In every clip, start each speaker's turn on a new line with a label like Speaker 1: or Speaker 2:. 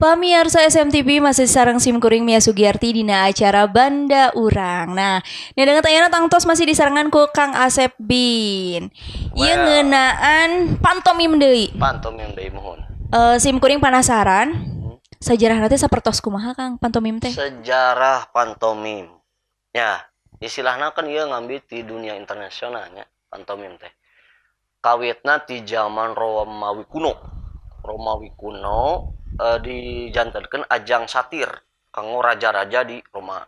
Speaker 1: Pamirsa SMTV masih sareng simkuring Mia Sugiarti dina acara Banda Urang. Nah, dengan tayana tangtos masih disarangan ku Kang Asep Bin. Ieu ngeunaan pantomim deui.
Speaker 2: Pantomim deui mohon.
Speaker 1: Simkuring penasaran. Sajarah nanti sapertos kumaha Kang pantomim teh?
Speaker 2: Sejarah pantomim. Ya, istilahna kan ieu ngambil di dunia internasionalnya pantomim teh. Kawitna ti zaman Romawi kuno. Romawi kuno dijantankan ajang satir kanggo raja-raja di Roma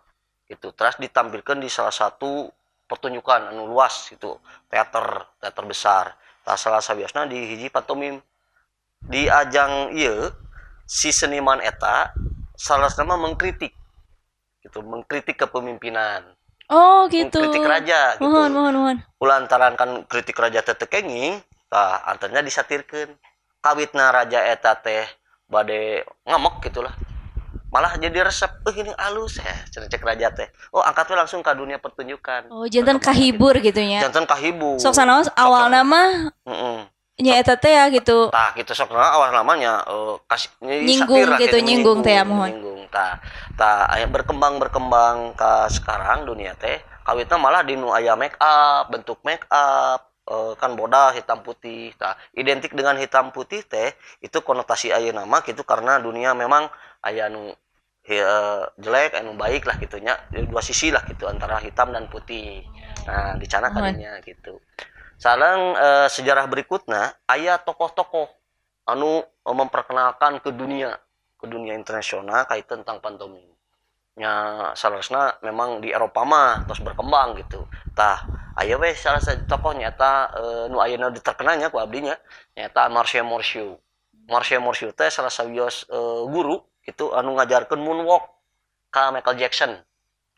Speaker 2: gitu. Terus ditampilkan di salah satu pertunjukan anu luas itu teater besar. Tah salah sabiosna di hiji pantomim. Di ajang ieu si seniman eta salah nama mengkritik gitu, mengkritik kepemimpinan.
Speaker 1: Oh gitu.
Speaker 2: Mengkritik raja gitu.
Speaker 1: Mohon.
Speaker 2: Ulantaran kan kritik raja teh kenging, tah antaranya disatirkeun. Kawitna raja eta teh bade ngamek gitulah, malah jadi resep ini alus ya cek raja teh angkat langsung ke dunia pertunjukan.
Speaker 1: Jantan kahibur gitu nya,
Speaker 2: jantan kahibur
Speaker 1: sok sanaos awal nama nya eta teh ya gitu,
Speaker 2: tah gitu sok awal namanya kasih
Speaker 1: nyinggung gitu, nyinggung teh mohon
Speaker 2: nyinggung tah aya berkembang ke sekarang dunia teh kawitna malah dinu aya make up, bentuk make up kan bodas hitam putih. Nah, identik dengan hitam putih teh itu konotasi ayeuna mah gitu karena dunia memang aya anu jelek anu baik lah gitunya, dua sisi lah gitu antara hitam dan putih. Nah, dicana kadinya gitu. Sareng sejarah berikutnya aya tokoh-tokoh anu memperkenalkan ke dunia internasional kait tentang pantomim. Nya salasna memang di Eropa mah terus berkembang gitu. Tah aya we salah satu tokoh nyata nu ayeuna terkenalnya ku abdi nya nyata Marcel Morsiu. Marcel Morsiu teh salah sawios guru gitu anu ngajarkeun moonwalk ka Michael Jackson.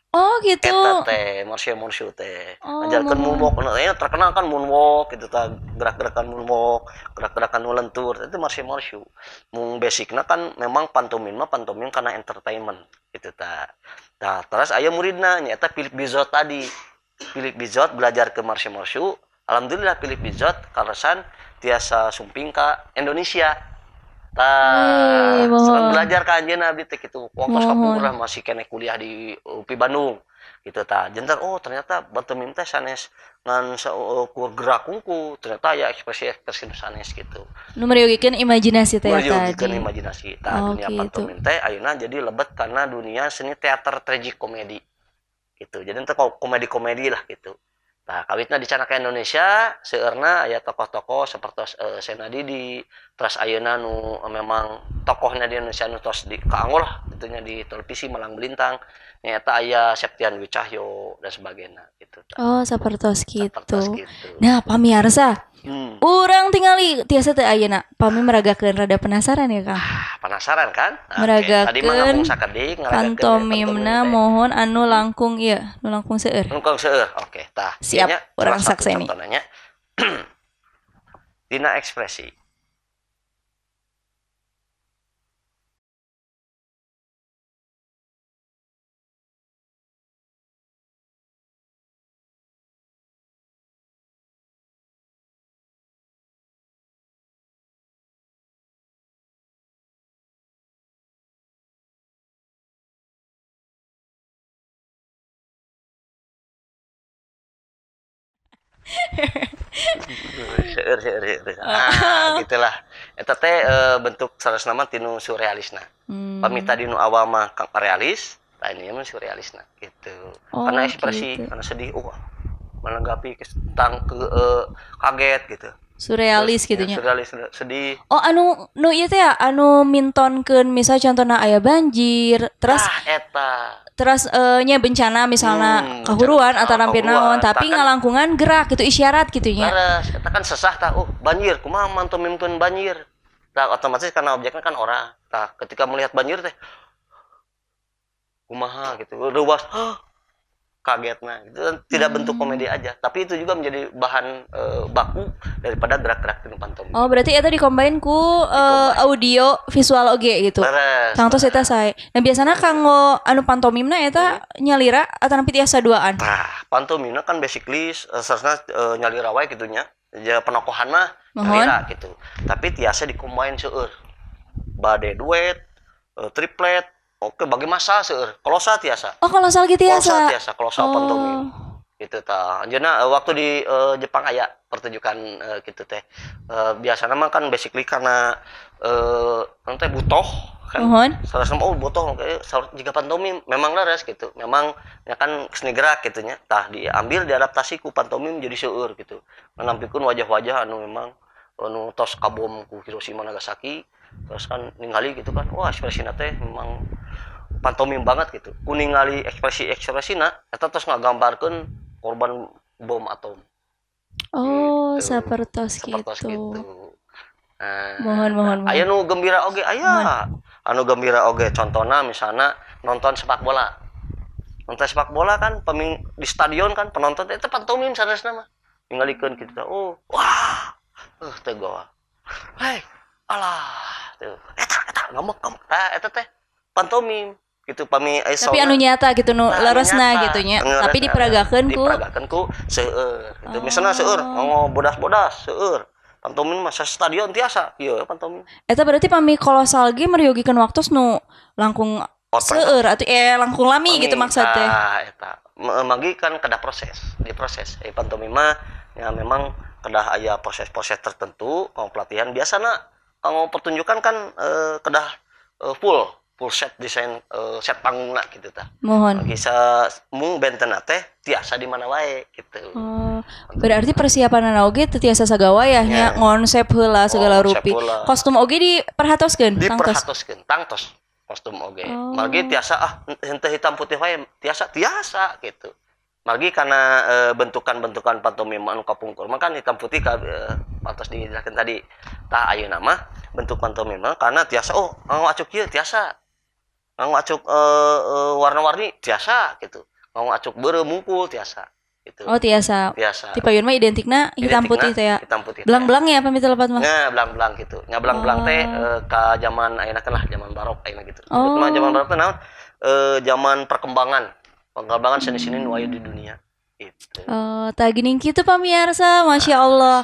Speaker 1: Oh gitu.
Speaker 2: Eta teh Marcel Morsiu teh ngajarkeun moonwalk. Aya terkenal kan moonwalk gitu tah, gerak-gerakan moonwalk, gerak-gerakan nu lentur itu Marcel Morsiu. Mung basicna kan memang pantomim karena entertainment gitu tah. Nah, terus aya muridna nyata Philip Bizot tadi. Philip Bizot belajar ke Marcel Morsiu. Alhamdulillah Philip Bizot karasan tiasa sumping ka Indonesia. Tah, selain belajar ka anjeunna abdi teh kitu. Waktu sakurah masih kene kuliah di UPI Bandung. Gitu tah. Jantan ternyata pantomim teh sanes ngan gerak kungku. Ternyata ya ekspresi sanes gitu.
Speaker 1: Nu meriugikeun imajinasi teh tadi.
Speaker 2: Meriugikeun imajinasi. Tah, dunia pantomim teh ayeuna jadi lebet karena dunia seni teater tragikomedi. Gitu. Jadi itu komedi-komedi lah gitu. Nah, kawitna dicana ke Indonesia, seueurna aya tokoh-tokoh seperti Sena Didi, terus ayeuna nu memang tokohnya di Indonesia nu tos di kaanggo lah gitunya di televisi Malang Melintang. Nyata aya Septian Dwi Cahyo dan sebagainya gitu.
Speaker 1: Oh, sapertos gitu. Nah, pamirsa, urang tingali tiasa teh ayeuna pami meragakeun rada penasaran ya, Kang.
Speaker 2: Penasaran kan?
Speaker 1: Meragakeun pantomimna mohon anu langkung ieu, nu langkung seueur.
Speaker 2: Langkung seueur. Oke, tah.
Speaker 1: Siap, urang sakseni.
Speaker 2: Contohnya dina ekspresi. Gitulah. Eta teh bentuk salasna mah tinu surrealisna. Pamita dinu awal mah realis, lain mah surrealisna gitu. Karena ekspresi, gitu. Karena sedih, menanggapi tentang kaget gitu.
Speaker 1: Surrealis gitu nya.
Speaker 2: Surrealis sedih.
Speaker 1: Anu nu ieu teh anu mintonkeun misal contohna aya banjir, terus
Speaker 2: eta.
Speaker 1: Terus nya bencana misalnya kahuruan atau hampir naon tapi ngalangkungan gerak gitu isyarat gitu nya.
Speaker 2: Terus eta kan sesah tah banjir kumaha mantomimkeun banjir. Tah otomatis karena objeknya kan orang. Tah ketika melihat banjir teh kumaha gitu. Ruas kaget. Nah itu kan tidak bentuk komedi aja, tapi itu juga menjadi bahan baku daripada gerak-gerak tinu pantomim.
Speaker 1: Oh, berarti eta dikombain ku audio visual oge gitu.
Speaker 2: Leres.
Speaker 1: Tangtos eta sae. Nah, biasana kanggo anu pantomimna eta nyalira atau nampi tiasa duaan.
Speaker 2: Nah, pantomimna kan basically seharusnya nyalira wae gitu nya. Ya penokohan mah nyalira gitu. Tapi tiasa dikombain seueur. Bade duet, triplet, oke bagi masa seueur. Kolosa tiasa.
Speaker 1: Oh, kalau soal gitu
Speaker 2: Kolosa
Speaker 1: tiasa.
Speaker 2: tiasa, kolosa pantomim. Gitu tah. Anjeunna waktu di Jepang aya pertunjukan gitu teh. Biasana mah kan basically karena teh butuh kan. Salah sama butuh jika pantomim memang laras gitu. Memang ya kan seni gerak gitu nya. Tah diambil diadaptasi ku pantomim jadi seueur gitu. Menampilkan wajah-wajah anu memang anu tos kabom ku Hiroshima Nagasaki. Terus kan ningali gitu kan. Wah, ekspresina teh memang pantomim banget gitu. Kuningali ekspresi-ekspresina eta tos ngagambarkeun korban bom atom.
Speaker 1: Oh,
Speaker 2: Gitu.
Speaker 1: sapertos
Speaker 2: Sapertos
Speaker 1: gitu.
Speaker 2: Mohon. Aya nu gembira oge aya. Anu gembira oge contohna misalna nonton sepak bola. Nonton sepak bola kan di stadion kan penonton eta pantomim sanesna mah. Ningalikeun kitu teh. Oh, wah. Teh goa. Hei, alah. Tuh. Eta ngambek. Eta teh pantomim. Gitu pami
Speaker 1: Tapi anu nyata gitu nu leresna gitu nya. Tapi diperagakeun
Speaker 2: ku seueur gitu. Misalna seueur bodas-bodas seueur. Pantomim masa stadion tiasa. Ieu pantomim.
Speaker 1: Eta berarti pami kolosal ge meryoogikeun waktos nu langkung seueur atuh langkung lami gitu maksud teh.
Speaker 2: Eta magi kan kedah diproses. Pantomim mah ya memang kedah aya proses-proses tertentu kanggo pelatihan. Biasana kanggo pertunjukan kan kedah full set desain set panggungna gitu tah.
Speaker 1: Mohon.
Speaker 2: Bisa mung bentena teh tiasa di mana wae gitu.
Speaker 1: Oh, berarti persiapanana oge teu tiasa sagawa ya nya ngonsep heula segala rupi. Kostum oge diperhatoskeun
Speaker 2: tangtos kostum oge. Margi tiasa henteu hitam putih wae tiasa gitu. Margi karena bentukan-bentukan pantomim anu kapungkur mah kan hitam putih pantos dijelaskeun tadi. Tah ayeuna mah bentuk pantomim karena tiasa nganggo acuk kieu tiasa. Nganggo acuk warna-warni tiasa gitu. Nganggo acuk beureu mungkul tiasa gitu.
Speaker 1: Oh, tiasa. Ti payun mah identikna hitam putih teh ya.
Speaker 2: Hitam putih.
Speaker 1: Belang-belang ya pamit lepat mah.
Speaker 2: Nah, belang-belang gitu. Nya belang-belang teh ka zaman ayeuna kan lah zaman barok ayeuna gitu. Cuma zaman barok teh naon? Zaman perkembangan seni-seni nu aya di dunia gitu.
Speaker 1: Oh, tah geuning kitu pamirsa, Masya Allah.